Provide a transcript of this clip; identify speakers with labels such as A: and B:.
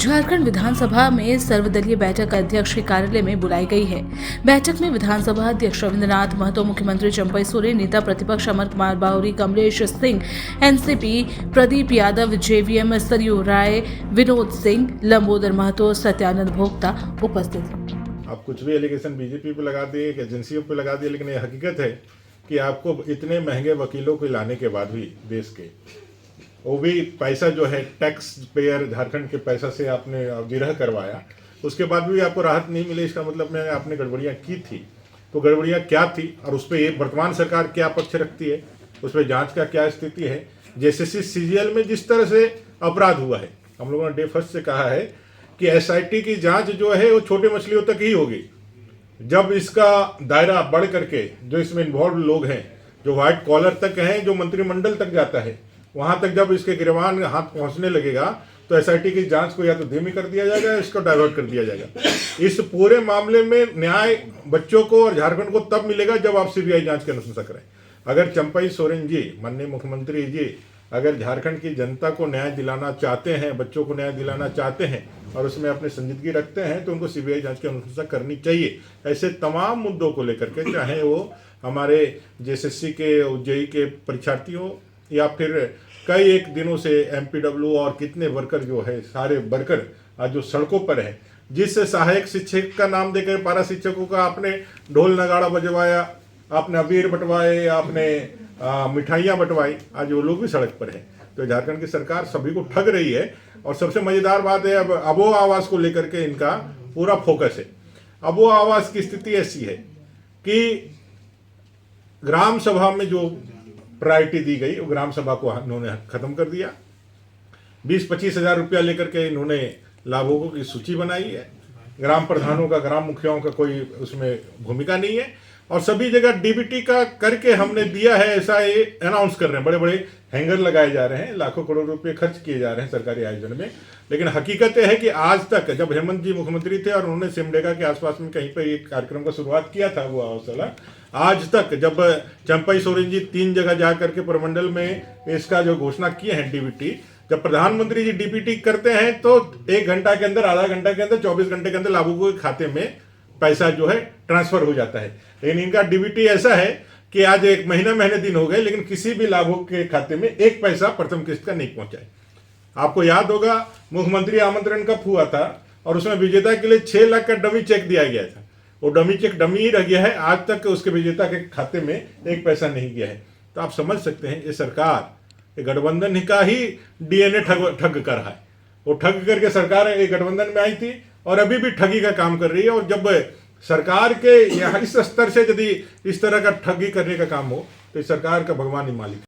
A: झारखंड विधानसभा में सर्वदलीय बैठक अध्यक्ष के कार्यालय में बुलाई गई है। बैठक में विधानसभा अध्यक्ष रविंद्रनाथ महतो, मुख्यमंत्री चंपई सोरेन, नेता प्रतिपक्ष अमर कुमार बावरी, कमलेश सिंह, एनसीपी, प्रदीप यादव, जेवीएम, सरयू राय, विनोद सिंह, लंबोदर महतो, सत्यानंद भोक्ता उपस्थित थे।
B: आप कुछ भी एलिगेशन बीजेपी पे लगा दिए, एजेंसियों पे लगा दिए, लेकिन ये हकीकत है कि आपको इतने महंगे वकीलों को लाने के बाद भी देश के वो भी पैसा जो है टैक्स पेयर झारखंड के पैसा से आपने विरह करवाया, उसके बाद भी आपको राहत नहीं मिली। इसका मतलब में आपने गड़बड़ियाँ की थी, तो गड़बड़ियाँ क्या थी और उस पर ये वर्तमान सरकार क्या पक्ष रखती है, उस पर जांच का क्या स्थिति है। जेसीसी सीजीएल में जिस तरह से अपराध हुआ है, हम लोगों ने डे फर्स्ट से कहा है कि एसआईटी की जांच जो है वो छोटे मछलियों तक ही होगी। जब इसका दायरा बढ़ करके जो इसमें इन्वॉल्व लोग हैं, जो व्हाइट कॉलर तक हैं, जो मंत्रिमंडल तक जाता है, वहां तक जब इसके गिरबान हाथ पहुंचने लगेगा तो एसआईटी की जांच को या तो धीमी कर दिया जाएगा, इसको डाइवर्ट कर दिया जाएगा। इस पूरे मामले में न्याय बच्चों को और झारखंड को तब मिलेगा जब आप सीबीआई जांच की अनुशंसा करें। अगर चंपई सोरेन जी, माननीय मुख्यमंत्री जी, अगर झारखंड की जनता को न्याय दिलाना चाहते हैं, बच्चों को न्याय दिलाना चाहते हैं और उसमें अपनी संजीदगी रखते हैं, तो उनको सीबीआई जांच की अनुशंसा करनी चाहिए। ऐसे तमाम मुद्दों को लेकर के, चाहे वो हमारे जेएसएससी के, जेईई के परीक्षार्थी हो या फिर कई एक दिनों से एमपीडब्ल्यू और कितने वर्कर जो है, सारे वर्कर आज जो सड़कों पर हैं, जिस सहायक शिक्षक का नाम देकर पारा शिक्षकों का आपने ढोल नगाड़ा बजवाया, आपने अबीर बंटवाए, आपने मिठाइयाँ बंटवाई, आज वो लोग भी सड़क पर हैं। तो झारखंड की सरकार सभी को ठग रही है। और सबसे मजेदार बात है, अब अबो आवास को लेकर के इनका पूरा फोकस है। अबो आवास की स्थिति ऐसी है कि ग्राम सभा में जो प्रायोरिटी दी गई, वो ग्राम सभा को इन्होंने खत्म कर दिया। 20-25 हजार रुपया लेकर के इन्होंने लाभुकों की सूची बनाई है। ग्राम प्रधानों का, ग्राम मुखियाओं का कोई उसमें भूमिका नहीं है और सभी जगह डीबीटी का करके हमने दिया है, ऐसा ये अनाउंस कर रहे हैं। बड़े बड़े हैंगर लगाए जा रहे हैं, लाखों करोड़ रुपए खर्च किए जा रहे हैं सरकारी आयोजन में। लेकिन हकीकत है कि आज तक, जब हेमंत जी मुख्यमंत्री थे और उन्होंने सिमडेगा के आसपास में कहीं पर एक कार्यक्रम का शुरुआत किया था, वो अवसला, आज तक जब चंपई सोरेन जी 3 जगह जा करके प्रमंडल में इसका जो घोषणा किए हैं डीबीटी, जब प्रधानमंत्री जी डीबीटी करते हैं तो 1 घंटा के अंदर, आधा घंटा के अंदर, 24 घंटे के अंदर लाभुकों के खाते में पैसा जो है ट्रांसफर हो जाता है। लेकिन इनका डीबीटी ऐसा है कि आज 1 महीने दिन हो गए, लेकिन किसी भी लाभुक के खाते में 1 पैसा प्रथम किस्त का नहीं पहुंचा है। आपको याद होगा मुख्यमंत्री आमंत्रण कब हुआ था और उसमें विजेता के लिए 6 लाख का डमी चेक दिया गया था। वो डमी चेक डमी ही रह गया है, आज तक उसके विजेता के खाते में 1 पैसा नहीं गया है। तो आप समझ सकते हैं ये सरकार, ये गठबंधन का ही डीएनए ठग कर रहा है। वो ठग करके सरकार एक गठबंधन में आई थी और अभी भी ठगी का काम कर रही है। और जब सरकार के यहाँ इस स्तर से यदि इस तरह का ठगी करने का काम हो, तो इस सरकार का भगवान ही मालिक है।